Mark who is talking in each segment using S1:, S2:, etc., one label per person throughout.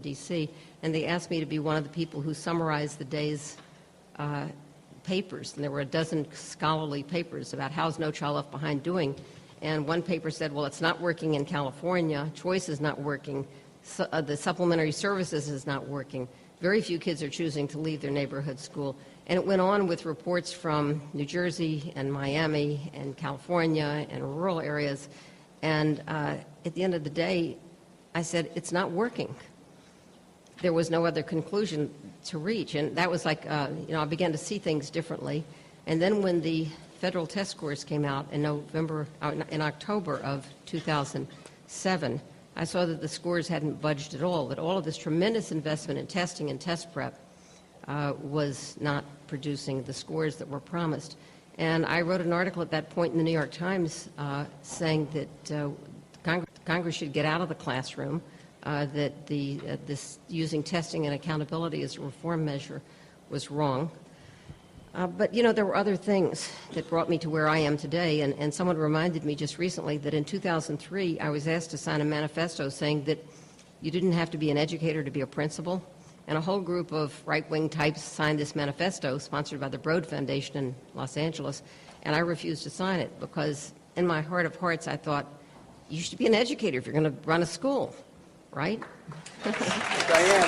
S1: D.C., and they asked me to be one of the people who summarized the day's papers. And there were a dozen scholarly papers about how's No Child Left Behind doing. And one paper said, well, it's not working in California, choice is not working, the supplementary services is not working. Very few kids are choosing to leave their neighborhood school. And it went on with reports from New Jersey and Miami and California and rural areas. And at the end of the day, I said, it's not working. There was no other conclusion to reach. And that was like, I began to see things differently. And then when the federal test scores came out in October of 2007, I saw that the scores hadn't budged at all, that all of this tremendous investment in testing and test prep was not producing the scores that were promised. And I wrote an article at that point in the New York Times saying that Congress should get out of the classroom, that this using testing and accountability as a reform measure was wrong. But, there were other things that brought me to where I am today, and someone reminded me just recently that in 2003 I was asked to sign a manifesto saying that you didn't have to be an educator to be a principal, and a whole group of right-wing types signed this manifesto sponsored by the Broad Foundation in Los Angeles, and I refused to sign it because in my heart of hearts I thought, you should be an educator if you're going to run a school, right?
S2: Diane,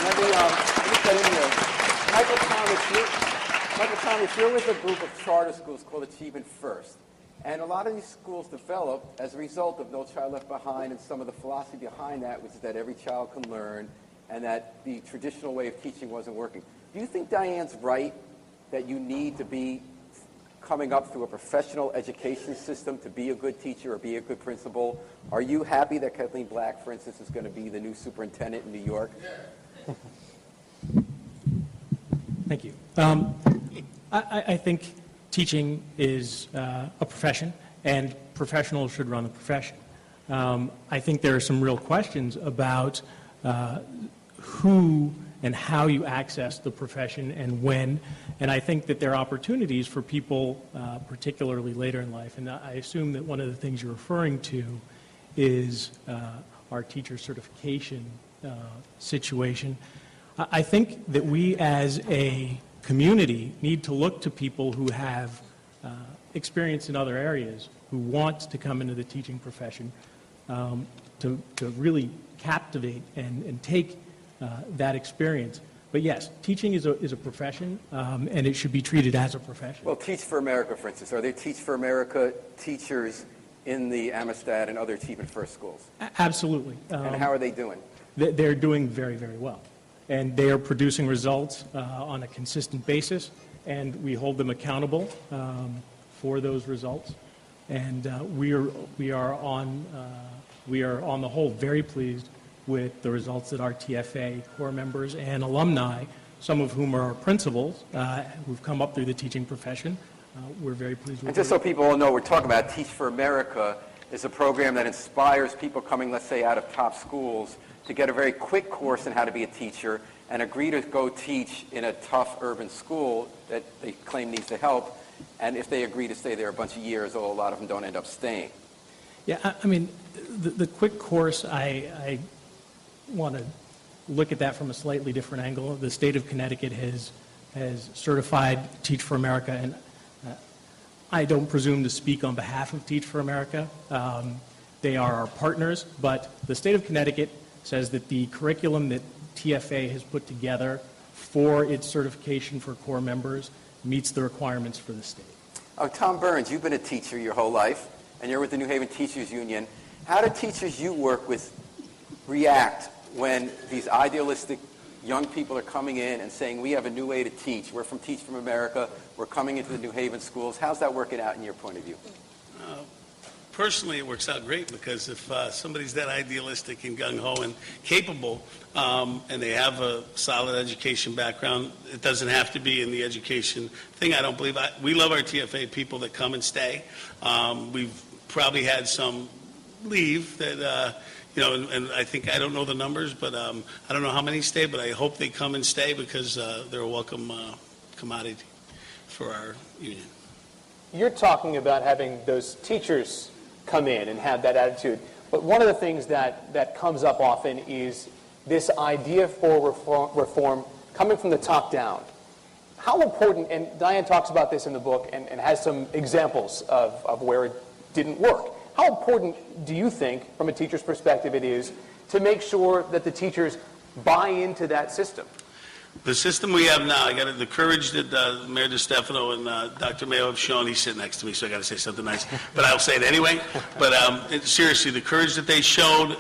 S2: let me get in here. Michael Thomas, you're with a group of charter schools called Achievement First. And a lot of these schools developed as a result of No Child Left Behind and some of the philosophy behind that, which is that every child can learn and that the traditional way of teaching wasn't working. Do you think Diane's right that you need to be coming up through a professional education system to be a good teacher or be a good principal? Are you happy that Kathleen Black, for instance, is going to be the new superintendent in New York?
S3: Thank you. I think teaching is a profession, and professionals should run the profession. I think there are some real questions about who and how you access the profession and when, and I think that there are opportunities for people, particularly later in life, and I assume that one of the things you're referring to is our teacher certification situation. I think that we as a community need to look to people who have experience in other areas, who want to come into the teaching profession, to really captivate and take that experience. But yes, teaching is a profession, and it should be treated as a profession.
S2: Well, Teach for America, for instance, are there Teach for America teachers in the Amistad and other Achievement First schools?
S3: Absolutely.
S2: And how are they doing?
S3: They're doing very, very well. And they are producing results on a consistent basis, and we hold them accountable for those results. And we are on the whole very pleased with the results that our TFA core members and alumni, some of whom are principals, who've come up through the teaching profession, we're very pleased with.
S2: And just so people all know, we're talking about Teach for America is a program that inspires people coming, let's say, out of top schools to get a very quick course on how to be a teacher and agree to go teach in a tough urban school that they claim needs the help. And if they agree to stay there a bunch of years, although a lot of them don't end up staying.
S3: Yeah, I mean, the quick course, I want to look at that from a slightly different angle. The state of Connecticut has certified Teach for America, and I don't presume to speak on behalf of Teach for America. They are our partners, but the state of Connecticut says that the curriculum that TFA has put together for its certification for core members meets the requirements for the state.
S2: Oh, Tom Burns, you've been a teacher your whole life, and you're with the New Haven Teachers Union. How do teachers you work with react when these idealistic young people are coming in and saying, we have a new way to teach. We're from Teach from America. We're coming into the New Haven schools. How's that working out in your point of view?
S4: Personally, it works out great because if somebody's that idealistic and gung-ho and capable and they have a solid education background, it doesn't have to be in the education thing. I don't believe we love our TFA people that come and stay. We've probably had some leave that, and I think, I don't know the numbers, but I don't know how many stay, but I hope they come and stay because they're a welcome commodity for our union.
S5: You're talking about having those teachers come in and have that attitude. But one of the things that comes up often is this idea for reform coming from the top down. How important, and Diane talks about this in the book and has some examples of where it didn't work. How important do you think, from a teacher's perspective, it is to make sure that the teachers buy into that system?
S4: The system we have now, I got the courage that Mayor DeStefano and Dr. Mayo have shown. He's sitting next to me, so I got to say something nice, but I'll say it anyway. But seriously, the courage that they showed,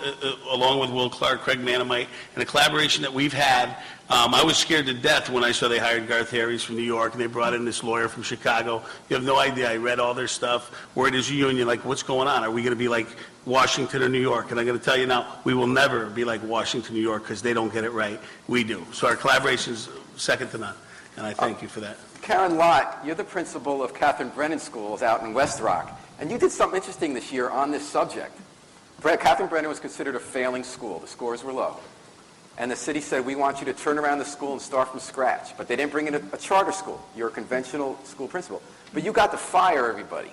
S4: along with Will Clark, Craig Manamite, and the collaboration that we've had. I was scared to death when I saw they hired Garth Harries from New York, and they brought in this lawyer from Chicago. You have no idea. I read all their stuff. Word is a union. Like, what's going on? Are we going to be like Washington or New York? And I'm going to tell you now, we will never be like Washington, New York, because they don't get it right. We do. So our collaboration is second to none, and I thank you for that.
S2: Karen Lott, you're the principal of Catherine Brennan Schools out in West Rock, and you did something interesting this year on this subject. Catherine Brennan was considered a failing school. The scores were low. And the city said, we want you to turn around the school and start from scratch. But they didn't bring in a charter school. You're a conventional school principal. But you got to fire everybody.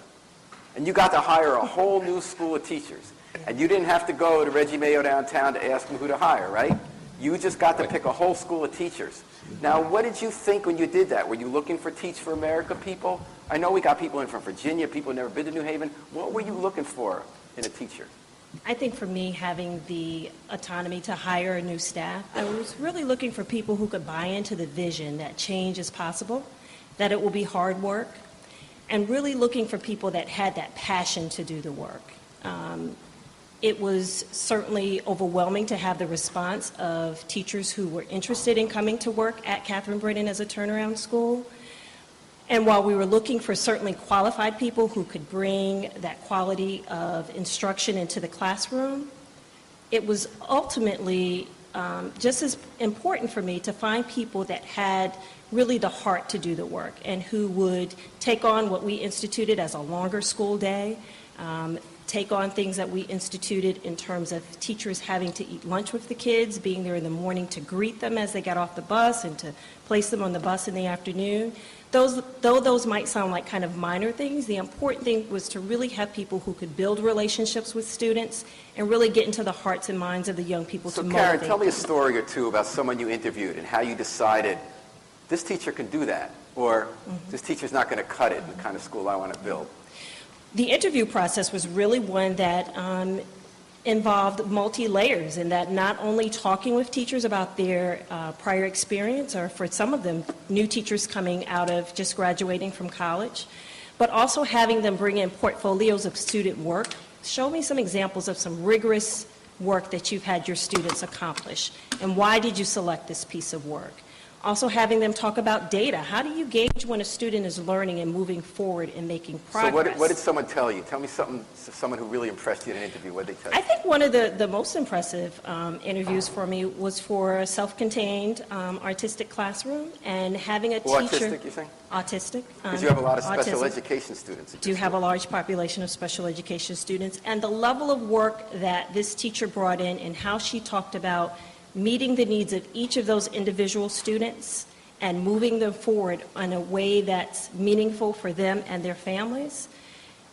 S2: And you got to hire a whole new school of teachers. And you didn't have to go to Reggie Mayo downtown to ask him who to hire, right? You just got to pick a whole school of teachers. Now, what did you think when you did that? Were you looking for Teach for America people? I know we got people in from Virginia, people who never been to New Haven. What were you looking for in a teacher?
S6: I think for me, having the autonomy to hire a new staff, I was really looking for people who could buy into the vision that change is possible, that it will be hard work, and really looking for people that had that passion to do the work. It was certainly overwhelming to have the response of teachers who were interested in coming to work at Catherine Brennan as a turnaround school. And while we were looking for certainly qualified people who could bring that quality of instruction into the classroom, it was ultimately just as important for me to find people that had really the heart to do the work and who would take on what we instituted as a longer school day, take on things that we instituted in terms of teachers having to eat lunch with the kids, being there in the morning to greet them as they got off the bus and to place them on the bus in the afternoon. Though those might sound like kind of minor things, the important thing was to really have people who could build relationships with students and really get into the hearts and minds of the young people to motivate. So
S2: Karen, tell me a story or two about someone you interviewed and how you decided this teacher can do that, or this teacher's not going to cut it in the kind of school I want to build.
S6: The interview process was really one that involved multi-layers, in that not only talking with teachers about their prior experience, or for some of them, new teachers coming out of just graduating from college, but also having them bring in portfolios of student work. Show me some examples of some rigorous work that you've had your students accomplish, and why did you select this piece of work? Also having them talk about data. How do you gauge when a student is learning and moving forward and making progress?
S2: So what did someone tell you? Tell me something, someone who really impressed you in an interview. What did they tell you?
S6: I think one of the most impressive interviews for me was for a self-contained artistic classroom, and having a teacher...
S2: Autistic, you think?
S6: Autistic.
S2: Because you have a lot of special education students.
S6: Do have a large population of special education students. And the level of work that this teacher brought in and how she talked about meeting the needs of each of those individual students and moving them forward in a way that's meaningful for them and their families.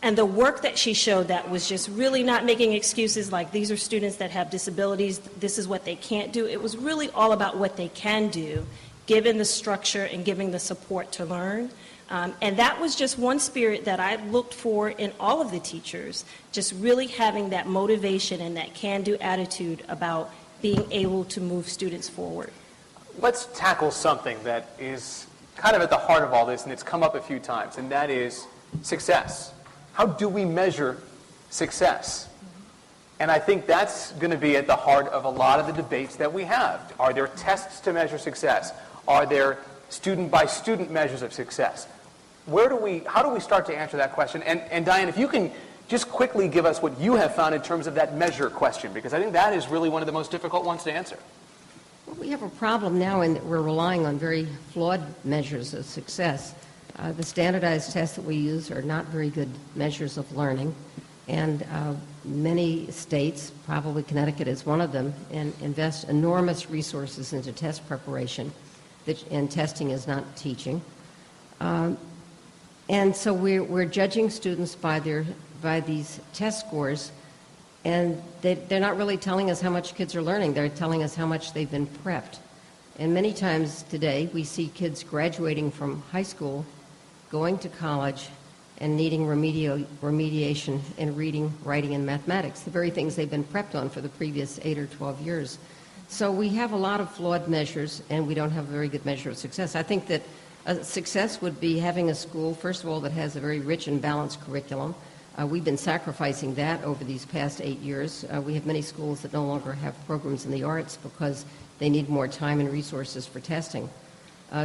S6: And the work that she showed that was just really not making excuses like these are students that have disabilities, this is what they can't do. It was really all about what they can do, given the structure and giving the support to learn. And that was just one spirit that I looked for in all of the teachers, just really having that motivation and that can-do attitude about being able to move students forward.
S5: Let's tackle something that is kind of at the heart of all this, and it's come up a few times, and that is success. How do we measure success? And I think that's going to be at the heart of a lot of the debates that we have. Are there tests to measure success? Are there student-by-student measures of success? How do we start to answer that question? And Diane, if you can just quickly give us what you have found in terms of that measure question, because I think that is really one of the most difficult ones to answer.
S1: Well, we have a problem now in that we're relying on very flawed measures of success. The standardized tests that we use are not very good measures of learning, and many states, probably Connecticut is one of them, invest enormous resources into test preparation, and testing is not teaching. And so we're judging students by these test scores And they're not really telling us how much kids are learning. They're telling us how much they've been prepped. And many times today, we see kids graduating from high school, going to college, and needing remediation in reading, writing, and mathematics, the very things they've been prepped on for the previous 8 or 12 years. So we have a lot of flawed measures, and we don't have a very good measure of success. I think that success would be having a school, first of all, that has a very rich and balanced curriculum. We've been sacrificing that over these past 8 years. We have many schools that no longer have programs in the arts because they need more time and resources for testing.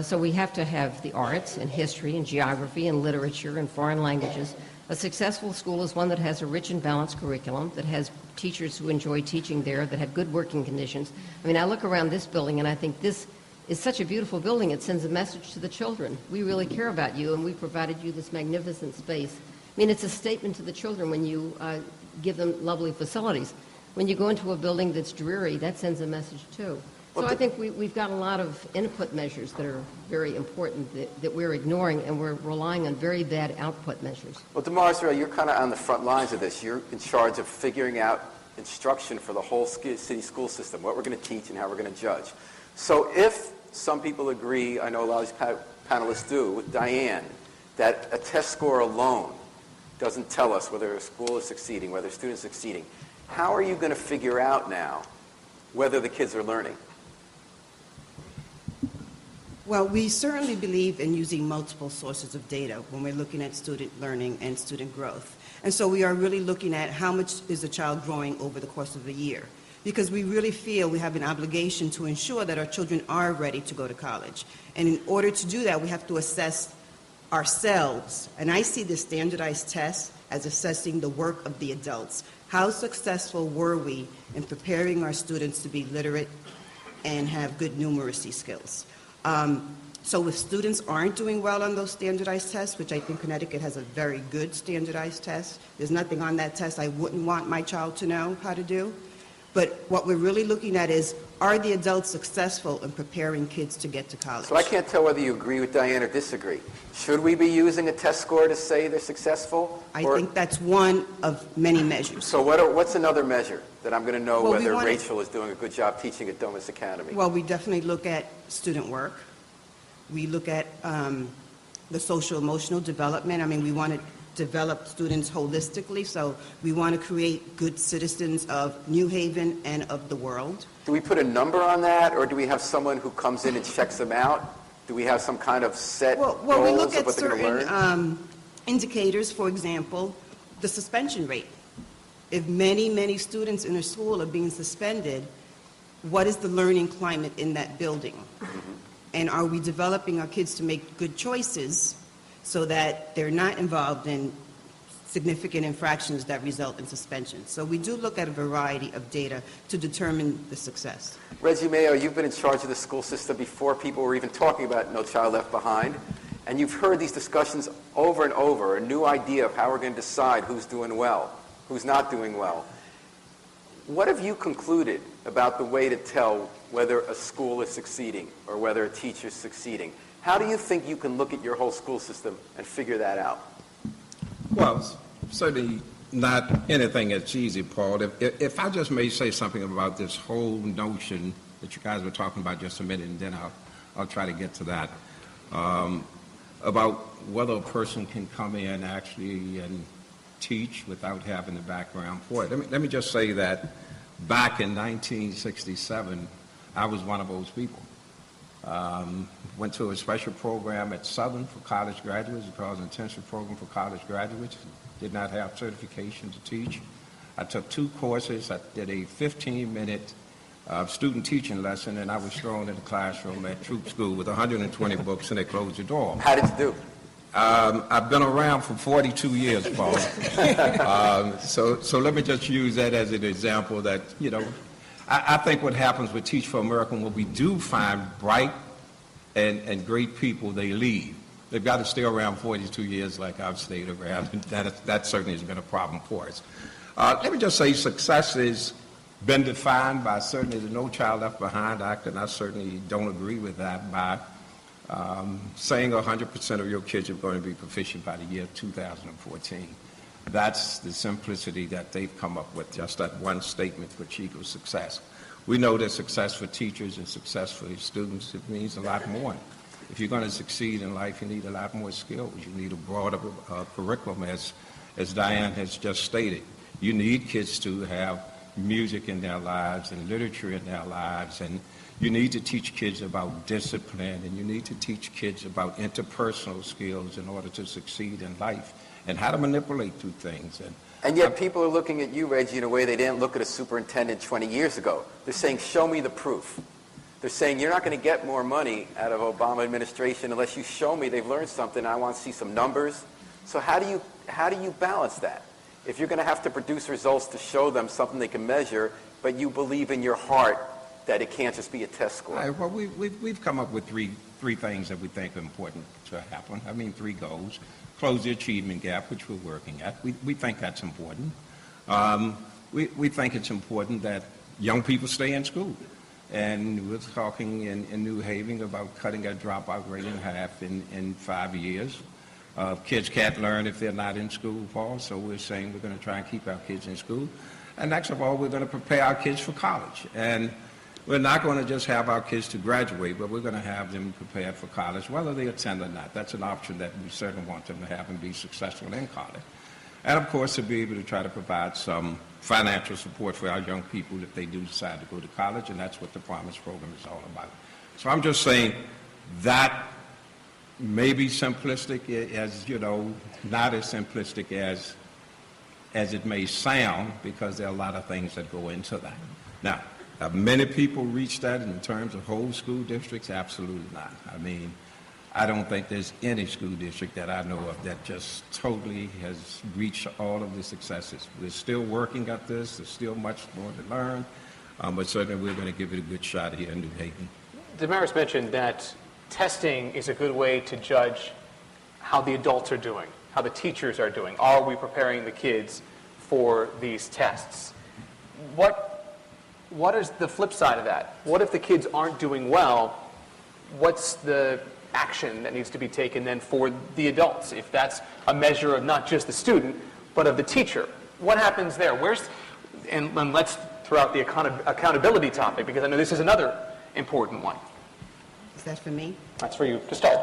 S1: So we have to have the arts and history and geography and literature and foreign languages. A successful school is one that has a rich and balanced curriculum, that has teachers who enjoy teaching there, that have good working conditions. I mean, I look around this building and I think this is such a beautiful building. It sends a message to the children. We really care about you, and we provided you this magnificent space. I mean, it's a statement to the children when you give them lovely facilities. When you go into a building that's dreary, that sends a message too. So I think we've got a lot of input measures that are very important that we're ignoring, and we're relying on very bad output measures.
S2: Well, Damaris, you're kind of on the front lines of this. You're in charge of figuring out instruction for the whole city school system, what we're going to teach and how we're going to judge. So if some people agree, I know a lot of these panelists do, with Diane, that a test score alone doesn't tell us whether a school is succeeding, whether a student is succeeding, how are you going to figure out now whether the kids are learning?
S7: Well, we certainly believe in using multiple sources of data when we're looking at student learning and student growth. And so we are really looking at how much is a child growing over the course of a year, because we really feel we have an obligation to ensure that our children are ready to go to college. And in order to do that, we have to assess ourselves, and I see the standardized test as assessing the work of the adults. How successful were we in preparing our students to be literate and have good numeracy skills? So if students aren't doing well on those standardized tests, which I think Connecticut has a very good standardized test, there's nothing on that test I wouldn't want my child to know how to do. But what we're really looking at is, are the adults successful in preparing kids to get to college?
S2: So I can't tell whether you agree with Diane or disagree. Should we be using a test score to say they're successful?
S7: I think that's one of many measures.
S2: So what's another measure that I'm going to know
S7: Well,
S2: whether Rachel is doing a good job teaching at Domus Academy?
S7: Well, we definitely look at student work. We look at the social-emotional development. I mean, we want to develop students holistically, so we want to create good citizens of New Haven and of the world.
S2: Do we put a number on that, or do we have someone who comes in and checks them out? Do we have some kind of set
S7: Well,
S2: goals
S7: we look
S2: of
S7: at
S2: what they're going to learn?
S7: certain indicators, for example, the suspension rate. If many, many students in a school are being suspended, what is the learning climate in that building? And are we developing our kids to make good choices so that they're not involved in significant infractions that result in suspension? So we do look at a variety of data to determine the success.
S2: Reggie Mayo, you've been in charge of the school system before people were even talking about No Child Left Behind, and you've heard these discussions over and over, a new idea of how we're going to decide who's doing well, who's not doing well. What have you concluded about the way to tell whether a school is succeeding or whether a teacher is succeeding? How do you think you can look at your whole school system and figure that out?
S8: Well, certainly not anything that's easy, Paul. If I just may say something about this whole notion that you guys were talking about just a minute, and then I'll try to get to that, about whether a person can come in actually and teach without having the background for it. Let me just say that back in 1967, I was one of those people. Went to a special program at Southern for college graduates. It was an intensive program for college graduates. Did not have certification to teach. I took 2 courses. I did a 15-minute student teaching lesson, and I was thrown in the classroom at troop school with 120 books, and they closed the door.
S2: How did you do?
S8: I've been around for 42 years, Paul. So let me just use that as an example that, I think what happens with Teach for America, when we do find bright and great people, they leave. They've got to stay around 42 years like I've stayed around, and that certainly has been a problem for us. Let me just say success has been defined by certainly the No Child Left Behind Act, and I certainly don't agree with that, by saying 100% of your kids are going to be proficient by the year 2014. That's the simplicity that they've come up with, just that one statement, which equals success. We know that success for teachers and success for students, it means a lot more. If you're going to succeed in life, you need a lot more skills. You need a broader curriculum, as Diane has just stated. You need kids to have music in their lives and literature in their lives, and you need to teach kids about discipline, and you need to teach kids about interpersonal skills in order to succeed in life and how to manipulate through things.
S2: And yet people are looking at you, Reggie, in a way they didn't look at a superintendent 20 years ago. They're saying, show me the proof. They're saying, you're not going to get more money out of Obama administration unless you show me they've learned something. I want to see some numbers. So how do you balance that? If you're going to have to produce results to show them something they can measure, but you believe in your heart that it can't just be a test score.
S8: All right, well, we've come up with three things that we think are important to happen. I mean, 3 goals. Close the achievement gap, which we're working at. We think that's important. We think it's important that young people stay in school. And we're talking in New Haven about cutting our dropout rate in half in 5 years. Kids can't learn if they're not in school, Paul, so we're saying we're going to try and keep our kids in school. And next of all, we're going to prepare our kids for college. And we're not going to just have our kids to graduate, but we're going to have them prepared for college, whether they attend or not. That's an option that we certainly want them to have and be successful in college. And, of course, to be able to try to provide some financial support for our young people if they do decide to go to college, and that's what the Promise program is all about. So I'm just saying that may be simplistic, as, not as simplistic as it may sound, because there are a lot of things that go into that. Now, have many people reached that in terms of whole school districts? Absolutely not. I mean, I don't think there's any school district that I know of that just totally has reached all of the successes. We're still working at this. There's still much more to learn, but certainly we're going to give it a good shot here in New Haven.
S5: Damaris mentioned that testing is a good way to judge how the adults are doing, how the teachers are doing. Are we preparing the kids for these tests? What is the flip side of that? What if the kids aren't doing well? What's the action that needs to be taken then for the adults, if that's a measure of not just the student, but of the teacher? What happens there? And let's throw out the accountability topic, because I know this is another important one.
S7: Is that for me?
S5: That's for you to start.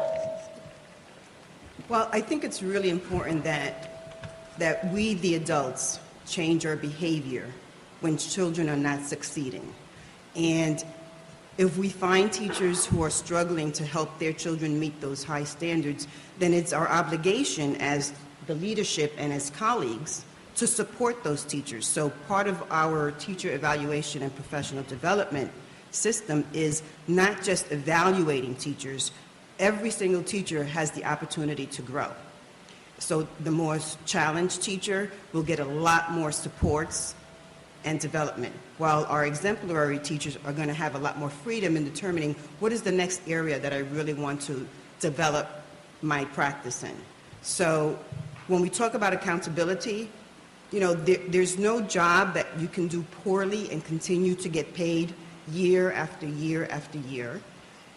S7: Well, I think it's really important that we, the adults, change our behavior when children are not succeeding. And if we find teachers who are struggling to help their children meet those high standards, then it's our obligation as the leadership and as colleagues to support those teachers. So part of our teacher evaluation and professional development system is not just evaluating teachers. Every single teacher has the opportunity to grow. So the more challenged teacher will get a lot more supports and development, while our exemplary teachers are going to have a lot more freedom in determining what is the next area that I really want to develop my practice in. So when we talk about accountability, there's no job that you can do poorly and continue to get paid year after year after year.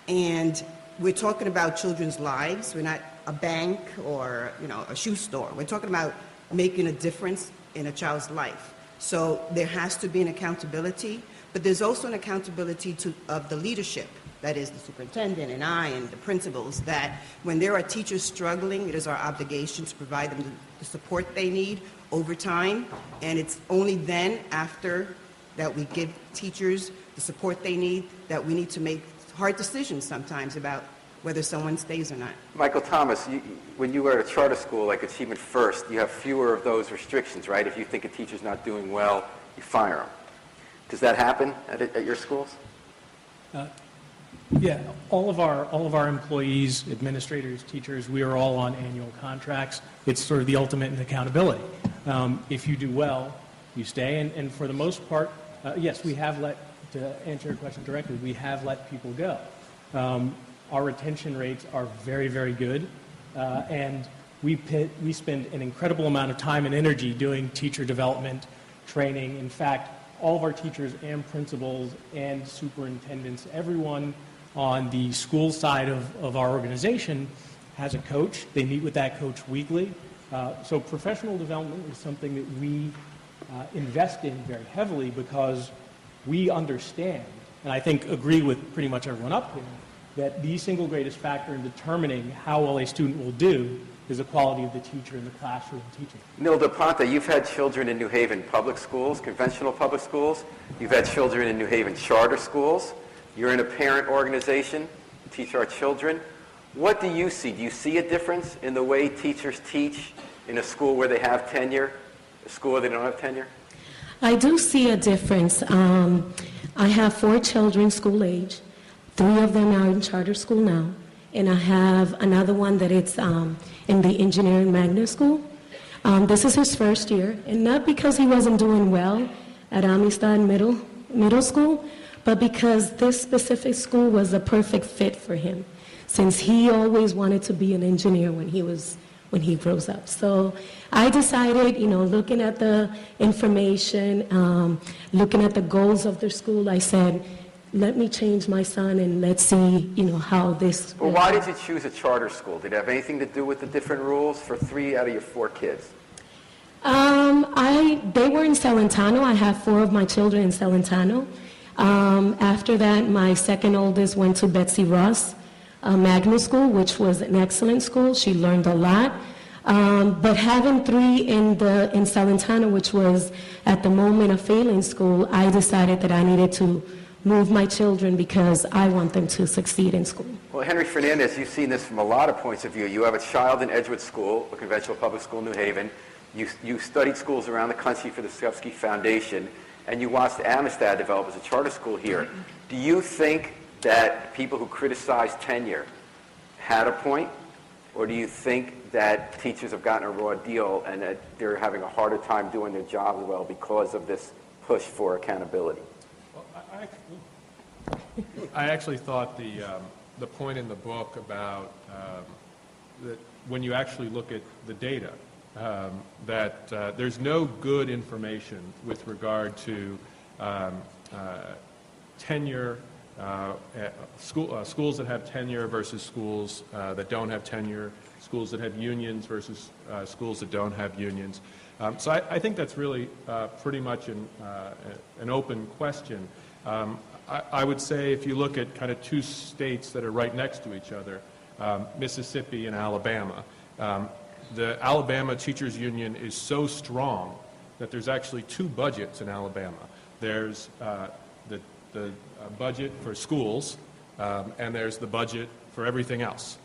S7: And we're talking about children's lives. We're not a bank or a shoe store. We're talking about making a difference in a child's life. So there has to be an accountability, but there's also an accountability of the leadership, that is the superintendent and I and the principals, that when there are teachers struggling, it is our obligation to provide them the support they need over time, and it's only then, after that, we give teachers the support they need, that we need to make hard decisions sometimes about whether someone stays or not.
S2: Michael Thomas, when you were at a charter school like Achievement First, you have fewer of those restrictions, right? If you think a teacher's not doing well, you fire them. Does that happen at your schools?
S3: Yeah, all of our employees, administrators, teachers, we are all on annual contracts. It's sort of the ultimate in accountability. If you do well, you stay, and for the most part, yes, we have to answer your question directly, we have let people go. Our retention rates are very, very good, and we spend an incredible amount of time and energy doing teacher development, training. In fact, all of our teachers and principals and superintendents, everyone on the school side of our organization has a coach. They meet with that coach weekly. So professional development is something that we invest in very heavily because we understand, and I think agree with pretty much everyone up here, that the single greatest factor in determining how well a student will do is the quality of the teacher in the classroom teaching.
S2: Neil DePonte, you've had children in New Haven public schools, conventional public schools. You've had children in New Haven charter schools. You're in a parent organization, Teach Our Children. What do you see? Do you see a difference in the way teachers teach in a school where they have tenure, a school where they don't have tenure?
S6: I do see a difference. I have 4 children school age. 3 of them are in charter school now. And I have another one that it's in the engineering magnet school. This is his first year, and not because he wasn't doing well at Amistad Middle School, but because this specific school was a perfect fit for him, since he always wanted to be an engineer when he grows up. So I decided, looking at the information, looking at the goals of the school, I said, let me change my son and let's see, how this...
S2: Well, why did you choose a charter school? Did it have anything to do with the different rules for 3 out of your 4 kids?
S6: They were in Celentano. I have 4 of my children in Celentano. After that, my second oldest went to Betsy Ross Magnet School, which was an excellent school. She learned a lot. But having 3 in Celentano, which was at the moment a failing school, I decided that I needed to move my children because I want them to succeed in school.
S2: Well, Henry Fernandez, you've seen this from a lot of points of view. You have a child in Edgewood School, a conventional public school in New Haven. You studied schools around the country for the Skrupski Foundation, and you watched Amistad develop as a charter school here. Do you think that people who criticize tenure had a point, or do you think that teachers have gotten a raw deal and that they're having a harder time doing their jobs well because of this push for accountability?
S9: I actually thought the point in the book about that when you actually look at the data, that there's no good information with regard to tenure, schools that have tenure versus schools that don't have tenure, schools that have unions versus schools that don't have unions. So I think that's really pretty much an open question. I would say if you look at kind of 2 states that are right next to each other, Mississippi and Alabama, the Alabama Teachers Union is so strong that there's actually 2 budgets in Alabama. There's the budget for schools, and there's the budget for everything else.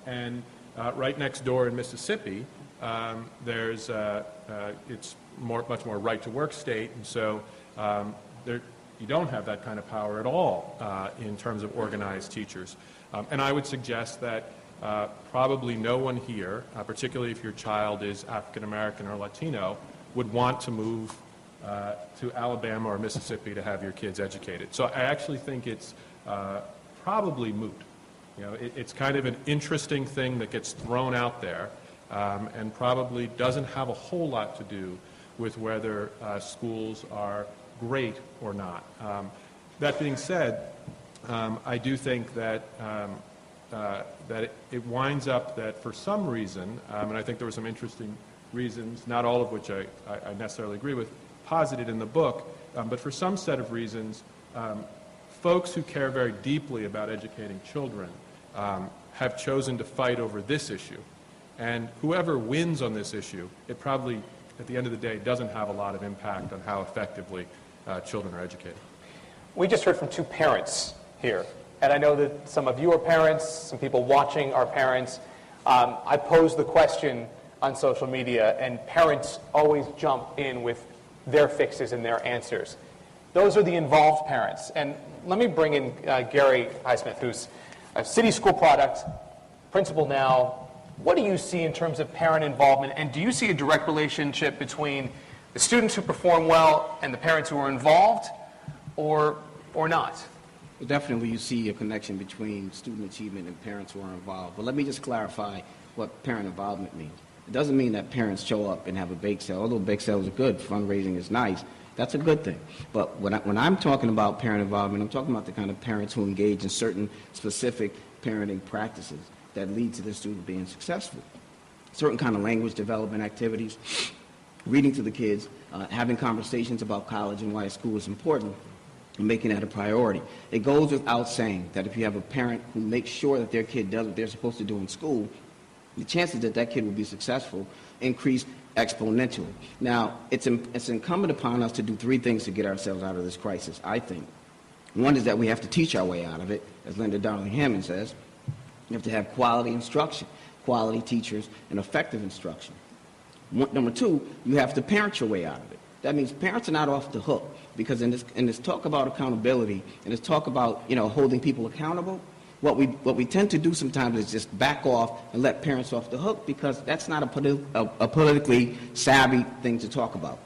S9: And right next door in Mississippi, there's it's much more right-to-work state, and so you don't have that kind of power at all in terms of organized teachers. And I would suggest that probably no one here, particularly if your child is African American or Latino, would want to move to Alabama or Mississippi to have your kids educated. So I actually think it's probably moot. It's kind of an interesting thing that gets thrown out there and probably doesn't have a whole lot to do with whether schools are great or not. That being said, I do think that that it winds up that for some reason, and I think there were some interesting reasons, not all of which I necessarily agree with, posited in the book, but for some set of reasons, folks who care very deeply about educating children have chosen to fight over this issue. And whoever wins on this issue, it probably, at the end of the day, doesn't have a lot of impact on how effectively children are educated.
S5: We just heard from 2 parents here, and I know that some of you are parents, some people watching are parents. I posed the question on social media, and parents always jump in with their fixes and their answers. Those are the involved parents. And let me bring in Gary Highsmith, who's a city school product, principal now. What do you see in terms of parent involvement, and do you see a direct relationship between the students who perform well and the parents who are involved, or not?
S10: Well, definitely you see a connection between student achievement and parents who are involved. But let me just clarify what parent involvement means. It doesn't mean that parents show up and have a bake sale. Although bake sales are good, fundraising is nice, that's a good thing. But when I'm talking about parent involvement, I'm talking about the kind of parents who engage in certain specific parenting practices that lead to the student being successful. certain kind of language development activities, reading to the kids, having conversations about college and why school is important, and making that a priority. It goes without saying that if you have a parent who makes sure that their kid does what they're supposed to do in school, the chances that that kid will be successful increase exponentially. Now, it's incumbent upon us to do three things to get ourselves out of this crisis, I think. One is that we have to teach our way out of it, as Linda Darling-Hammond says. You have to have quality instruction, quality teachers, and effective instruction. Number two, you have to parent your way out of it. That means parents are not off the hook, because in this talk about accountability and this talk about holding people accountable, what we tend to do sometimes is just back off and let parents off the hook, because that's not a politically savvy thing to talk about.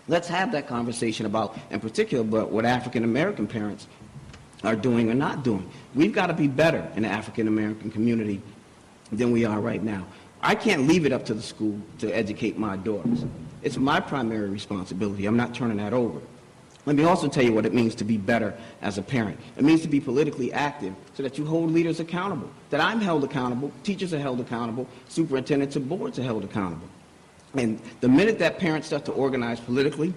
S10: Let's have that conversation about, in particular, about what African American parents are doing or not doing. We've got to be better in the African American community than we are right now. I can't leave it up to the school to educate my daughters. It's my primary responsibility. I'm not turning that over. Let me also tell you what it means to be better as a parent. It means to be politically active so that you hold leaders accountable, that I'm held accountable, teachers are held accountable, superintendents and boards are held accountable. And the minute that parents start to organize politically,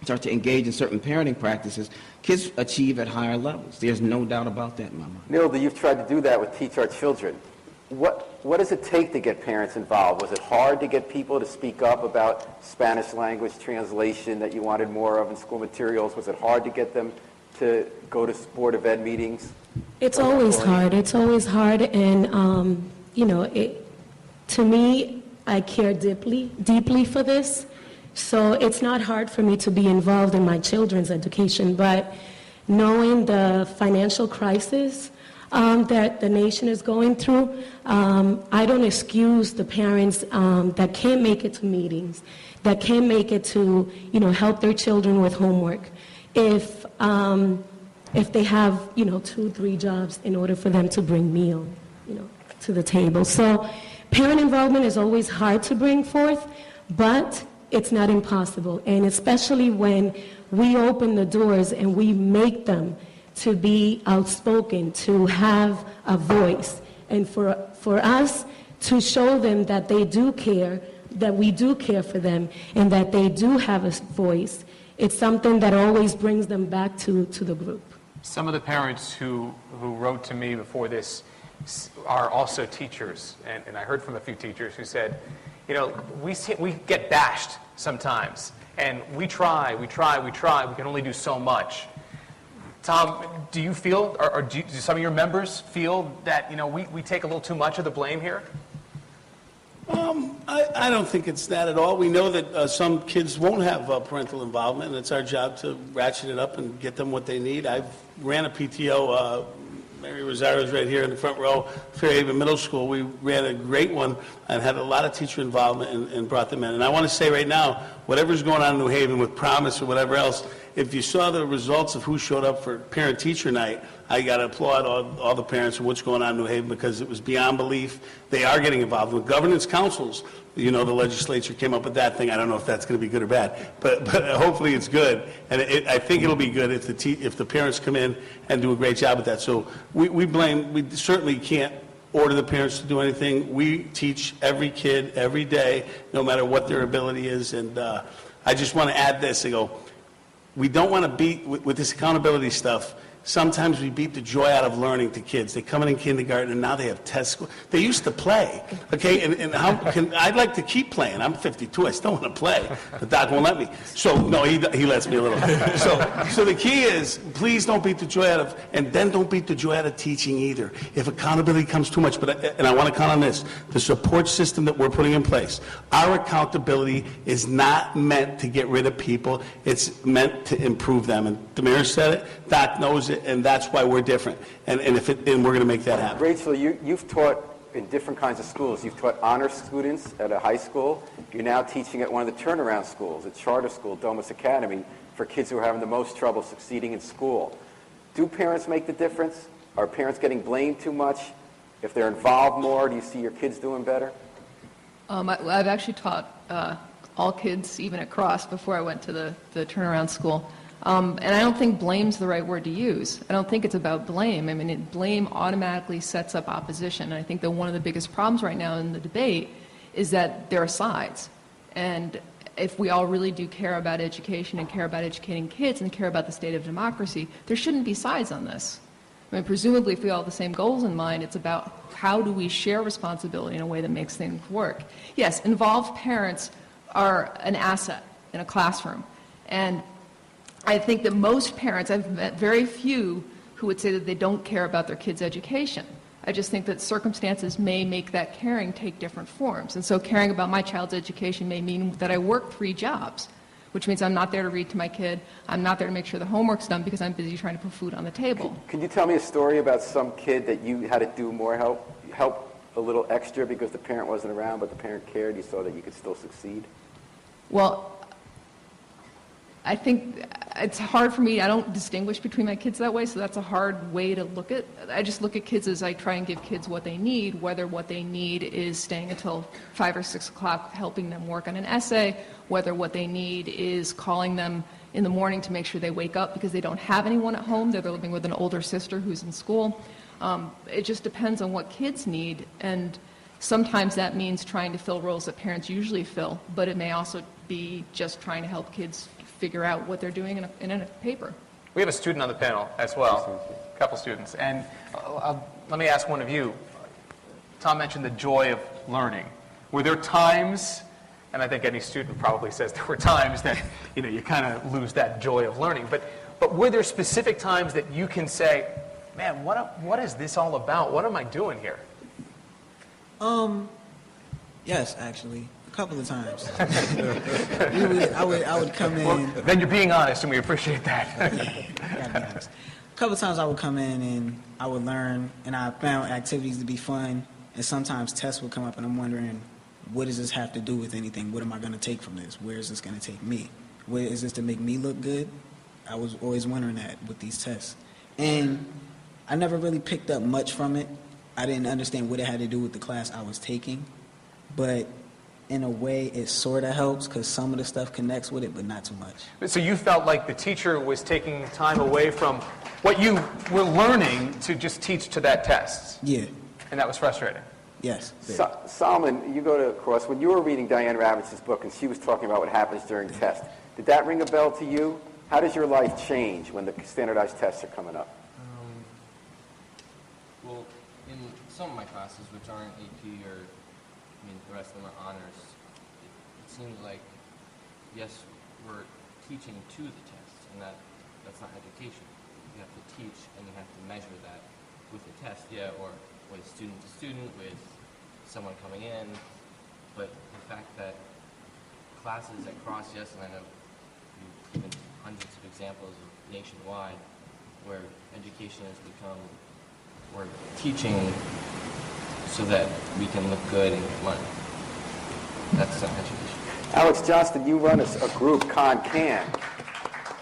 S10: start to engage in certain parenting practices, kids achieve at higher levels. There's no doubt about that in my mind.
S2: Nilda, you've tried to do that with Teach Our Children. What does it take to get parents involved? Was it hard to get people to speak up about Spanish language translation that you wanted more of in school materials? Was it hard to get them to go to Board of Ed meetings?
S6: It's always hard. It's always hard. And, to me, I care deeply for this. So it's not hard for me to be involved in my children's education. But knowing the financial crisis that the nation is going through, I don't excuse the parents that can't make it to meetings, that can't make it to, help their children with homework, if they have, 2-3 jobs in order for them to bring meal, to the table. So parent involvement is always hard to bring forth, but it's not impossible. And especially when we open the doors and we make them to be outspoken, to have a voice, and for us to show them that they do care, that we do care for them, and that they do have a voice. It's something that always brings them back to the group.
S5: Some of the parents who wrote to me before this are also teachers, and I heard from a few teachers who said, we get bashed sometimes, and we try, we can only do so much. Tom, do you feel, or do some of your members feel that, we take a little too much of the blame here?
S4: I don't think it's that at all. We know that some kids won't have parental involvement, and it's our job to ratchet it up and get them what they need. I've ran a PTO, Mary Rosario's right here in the front row, Fairhaven Middle School. We ran a great one and had a lot of teacher involvement and brought them in. And I want to say right now, whatever's going on in New Haven with Promise or whatever else, if you saw the results of who showed up for parent-teacher night, I got to applaud all the parents for what's going on in New Haven, because it was beyond belief. They are getting involved with governance councils. The legislature came up with that thing. I don't know if that's going to be good or bad, but hopefully it's good. And I think it'll be good if the parents come in and do a great job with that. So we certainly can't order the parents to do anything. We teach every kid every day, no matter what their ability is. And I just want to add this. We don't want to beat, with this accountability stuff, sometimes we beat the joy out of learning to kids. They come in kindergarten and now they have test school. They used to play, okay? And I'd like to keep playing. I'm 52. I still want to play. The doc won't let me. So, no, he lets me a little. So the key is, please don't beat the joy out of, and then don't beat the joy out of teaching either. If accountability comes too much, and I want to count on this, the support system that we're putting in place, our accountability is not meant to get rid of people. It's meant to improve them. And the mayor said it, Doc knows it, and that's why we're different, and we're going to make that happen.
S2: Rachel, you've taught in different kinds of schools. You've taught honor students at a high school. You're now teaching at one of the turnaround schools, a charter school, Domus Academy, for kids who are having the most trouble succeeding in school. Do parents make the difference? Are parents getting blamed too much? If they're involved more, do you see your kids doing better?
S11: I've actually taught all kids, even at Cross, before I went to the turnaround school. And I don't think blame's the right word to use. I don't think it's about blame. I mean, blame automatically sets up opposition. And I think that one of the biggest problems right now in the debate is that there are sides. And if we all really do care about education and care about educating kids and care about the state of democracy, there shouldn't be sides on this. I mean, presumably, if we all have the same goals in mind, it's about how do we share responsibility in a way that makes things work. Yes, involved parents are an asset in a classroom. And I think that most parents, I've met very few who would say that they don't care about their kids' education. I just think that circumstances may make that caring take different forms. And so caring about my child's education may mean that I work 3 jobs, which means I'm not there to read to my kid, I'm not there to make sure the homework's done because I'm busy trying to put food on the table.
S2: Can you tell me a story about some kid that you had to do more help a little extra because the parent wasn't around, but the parent cared, you saw that you could still succeed?
S11: Well, I think it's hard for me. I don't distinguish between my kids that way, so that's a hard way to look at. I just look at kids as I try and give kids what they need, whether what they need is staying until 5 or 6 o'clock helping them work on an essay, whether what they need is calling them in the morning to make sure they wake up because they don't have anyone at home. They're living with an older sister who's in school. It just depends on what kids need, and sometimes that means trying to fill roles that parents usually fill, but it may also be just trying to help kids figure out what they're doing in a paper.
S5: We have a student on the panel as well, a couple students. And let me ask one of you. Tom mentioned the joy of learning. Were there times, and I think any student probably says there were times that you kind of lose that joy of learning, but were there specific times that you can say, man, what is this all about? What am I doing here?
S12: Yes, actually. A couple of times. I would come in.
S5: Well, then you're being honest, and we appreciate that.
S12: Gotta be honest. A couple of times I would come in and I would learn, and I found activities to be fun, and sometimes tests would come up, and I'm wondering, what does this have to do with anything? What am I going to take from this? Where is this going to take me? Where is this to make me look good? I was always wondering that with these tests. And I never really picked up much from it. I didn't understand what it had to do with the class I was taking, but in a way, it sort of helps because some of the stuff connects with it, but not too much.
S5: So you felt like the teacher was taking time away from what you were learning to just teach to that test?
S12: Yeah.
S5: And that was frustrating?
S12: Yes.
S2: Solomon, you go to Cross. When you were reading Diane Ravitch's book and she was talking about what happens during tests, did that ring a bell to you? How does your life change when the standardized tests are coming up?
S13: Well, in some of my classes, which aren't AP or the rest of them are honors, it seems like, yes, we're teaching to the tests, and that's not education. You have to teach, and you have to measure that with the test, or with student to student, with someone coming in. But the fact that classes at Cross, yes, and I know you've given hundreds of examples nationwide where education has become, we're teaching so that we can look good and get money. That's not education.
S2: Alex Johnston, you run a group, CON-CAN,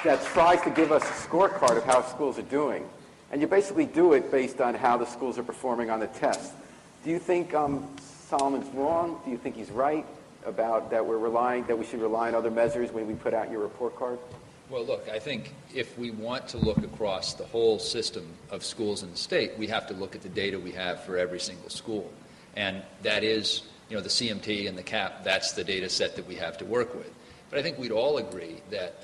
S2: that tries to give us a scorecard of how schools are doing. And you basically do it based on how the schools are performing on the test. Do you think Solomon's wrong? Do you think he's right about that we should rely on other measures when we put out your report card?
S14: Well, look, I think if we want to look across the whole system of schools in the state, we have to look at the data we have for every single school. And that is, the CMT and the CAP, that's the data set that we have to work with. But I think we'd all agree that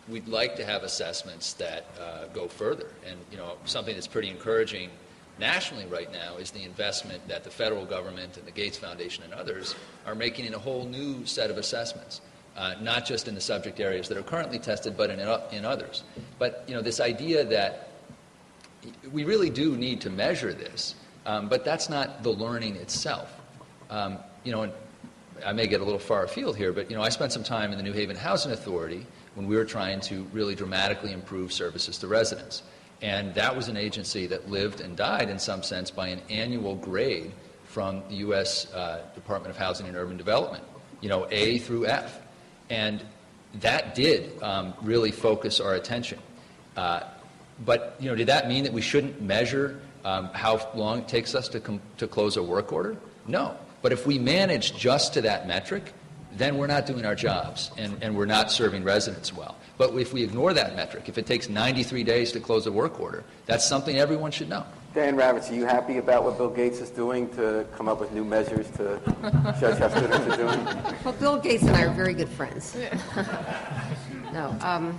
S14: we'd like to have assessments that go further. And, something that's pretty encouraging nationally right now is the investment that the federal government and the Gates Foundation and others are making in a whole new set of assessments. Not just in the subject areas that are currently tested, but in others. But, this idea that we really do need to measure this, but that's not the learning itself. And I may get a little far afield here, but, I spent some time in the New Haven Housing Authority when we were trying to really dramatically improve services to residents. And that was an agency that lived and died, in some sense, by an annual grade from the U.S. Department of Housing and Urban Development, A through F. And that did really focus our attention. But, did that mean that we shouldn't measure how long it takes us to close a work order? No. But if we manage just to that metric, then we're not doing our jobs and we're not serving residents well. But if we ignore that metric, if it takes 93 days to close a work order, that's something everyone should know.
S2: Diane Ravitch, are you happy about what Bill Gates is doing to come up with new measures to judge how students are doing?
S1: Well, Bill Gates and I are very good friends. No,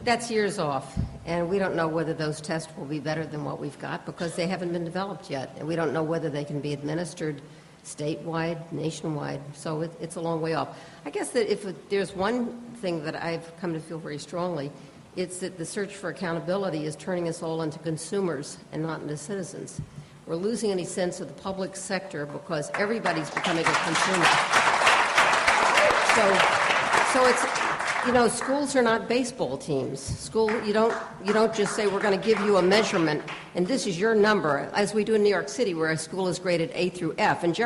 S1: that's years off, and we don't know whether those tests will be better than what we've got because they haven't been developed yet, and we don't know whether they can be administered statewide, nationwide, so it's a long way off. I guess that if there's one thing that I've come to feel very strongly, it's that the search for accountability is turning us all into consumers and not into citizens. We're losing any sense of the public sector because everybody's becoming a consumer. So it's, you know, schools are not baseball teams. You don't just say we're going to give you a measurement and this is your number, as we do in New York City, where a school is graded A through F. And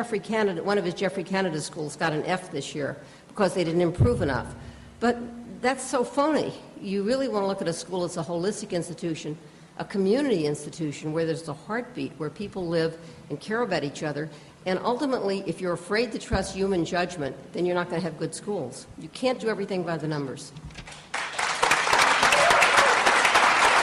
S1: one of his Jeffrey Canada schools got an F this year because they didn't improve enough. But that's so phony. You really want to look at a school as a holistic institution, a community institution where there's a heartbeat, where people live and care about each other. And ultimately, if you're afraid to trust human judgment, then you're not going to have good schools. You can't do everything by the numbers.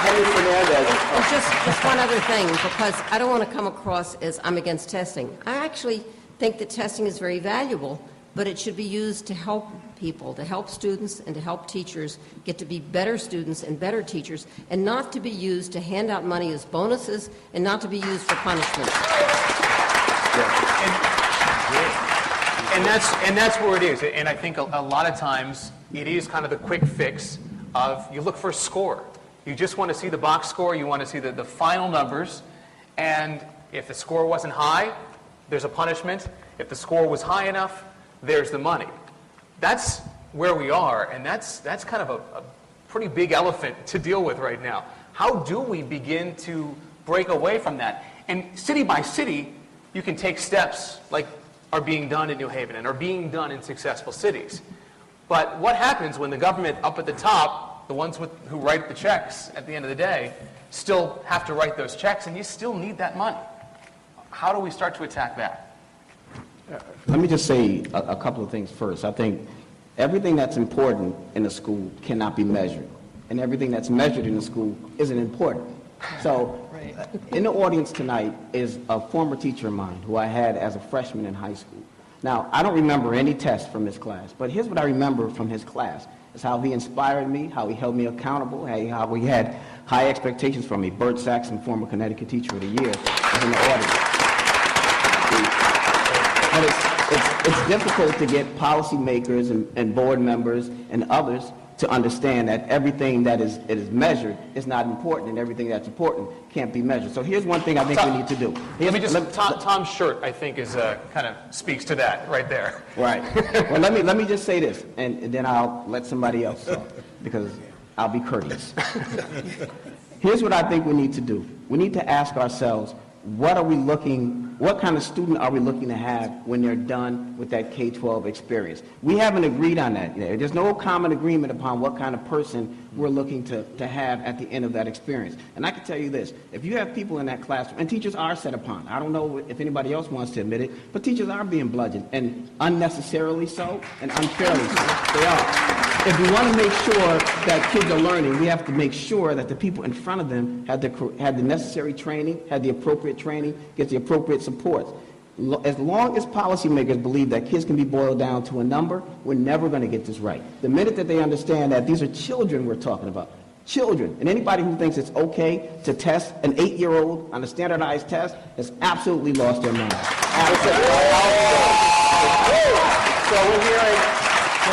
S2: Henry Fernandez.
S1: And just one other thing, because I don't want to come across as I'm against testing. I actually think that testing is very valuable, but it should be used to help people, to help students and to help teachers get to be better students and better teachers, and not to be used to hand out money as bonuses and not to be used for punishment.
S5: And that's where it is. And I think a lot of times it is kind of the quick fix of you look for a score. You just want to see the box score. You want to see the final numbers. And if the score wasn't high, there's a punishment. If the score was high enough, there's the money. That's where we are, and that's kind of a pretty big elephant to deal with right now. How do we begin to break away from that? And city by city, you can take steps like are being done in New Haven and are being done in successful cities. But what happens when the government up at the top, the ones who write the checks at the end of the day, still have to write those checks, and you still need that money? How do we start to attack that?
S10: Let me just say a couple of things first. I think everything that's important in a school cannot be measured, and everything that's measured in a school isn't important. So in the audience tonight is a former teacher of mine who I had as a freshman in high school. Now, I don't remember any test from his class, but here's what I remember from his class. It's how he inspired me, how he held me accountable, how he had high expectations from me. Bert Saxon, former Connecticut Teacher of the Year, was in the audience. But it's difficult to get policymakers and board members and others to understand that everything that is measured is not important, and everything that's important can't be measured. So here's one thing I think we need to do.
S5: Tom's shirt, I think, is kind of speaks to that right there.
S10: Right. Well, let me just say this, and then I'll let somebody else talk, because I'll be courteous. Here's what I think we need to do. We need to ask ourselves, what kind of student are we looking to have when they're done with that K-12 experience? We haven't agreed on that yet. There's no common agreement upon what kind of person we're looking to have at the end of that experience. And I can tell you this, if you have people in that classroom, and teachers are set upon, I don't know if anybody else wants to admit it, but teachers are being bludgeoned, and unnecessarily so, and unfairly so. They are. If we want to make sure that kids are learning, we have to make sure that the people in front of them had the necessary training, had the appropriate training, get the appropriate support. As long as policymakers believe that kids can be boiled down to a number, we're never going to get this right. The minute that they understand that these are children we're talking about, children, and anybody who thinks it's okay to test an 8-year-old on a standardized test has absolutely lost their mind.
S2: So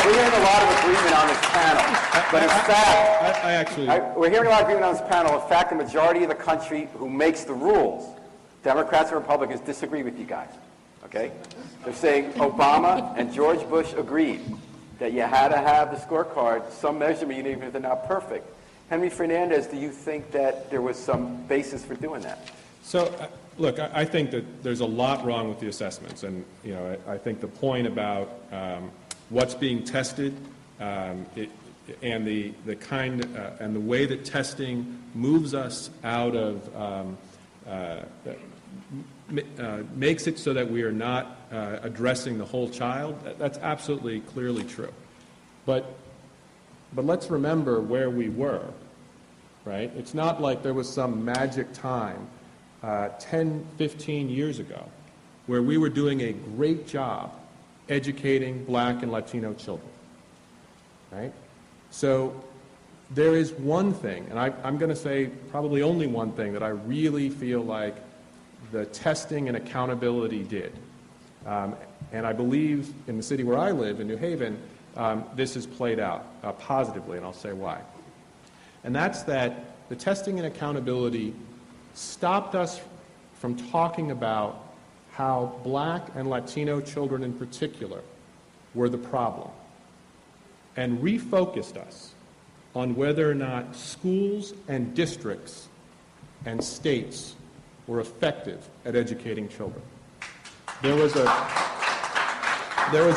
S2: we're hearing a lot of agreement on this panel, but in fact, we're hearing a lot of agreement on this panel. In fact, the majority of the country who makes the rules, Democrats and Republicans, disagree with you guys, okay? They're saying Obama and George Bush agreed that you had to have the scorecard, some measurement, even if they're not perfect. Henry Fernandez, do you think that there was some basis for doing that?
S9: So, look, I think that there's a lot wrong with the assessments, and I think the point about what's being tested, and the kind and the way that testing moves us out of makes it so that we are not addressing the whole child. That's absolutely clearly true. But let's remember where we were, right? It's not like there was some magic time 10, 15 years ago, where we were doing a great job educating Black and Latino children, right? So there is one thing, and I'm going to say probably only one thing that I really feel like the testing and accountability did. And I believe in the city where I live, in New Haven, this has played out positively, and I'll say why. And that's that the testing and accountability stopped us from talking about how Black and Latino children in particular were the problem, and refocused us on whether or not schools and districts and states were effective at educating children. There was a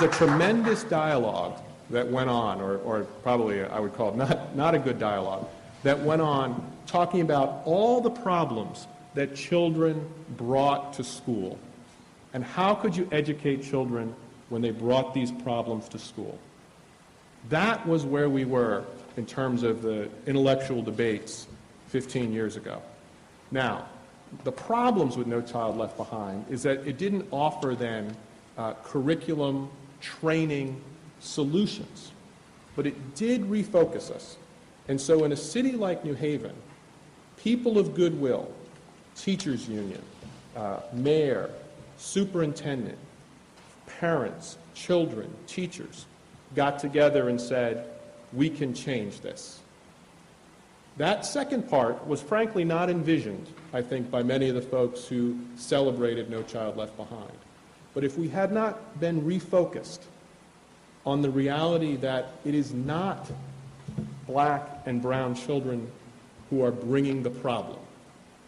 S9: tremendous dialogue that went on, or probably I would call it not a good dialogue, that went on talking about all the problems that children brought to school. And how could you educate children when they brought these problems to school? That was where we were in terms of the intellectual debates 15 years ago. Now, the problems with No Child Left Behind is that it didn't offer then curriculum, training, solutions, but it did refocus us. And so in a city like New Haven, people of goodwill, teachers union, mayor, superintendent, parents, children, teachers, got together and said, we can change this. That second part was frankly not envisioned, I think, by many of the folks who celebrated No Child Left Behind. But if we had not been refocused on the reality that it is not Black and brown children who are bringing the problem,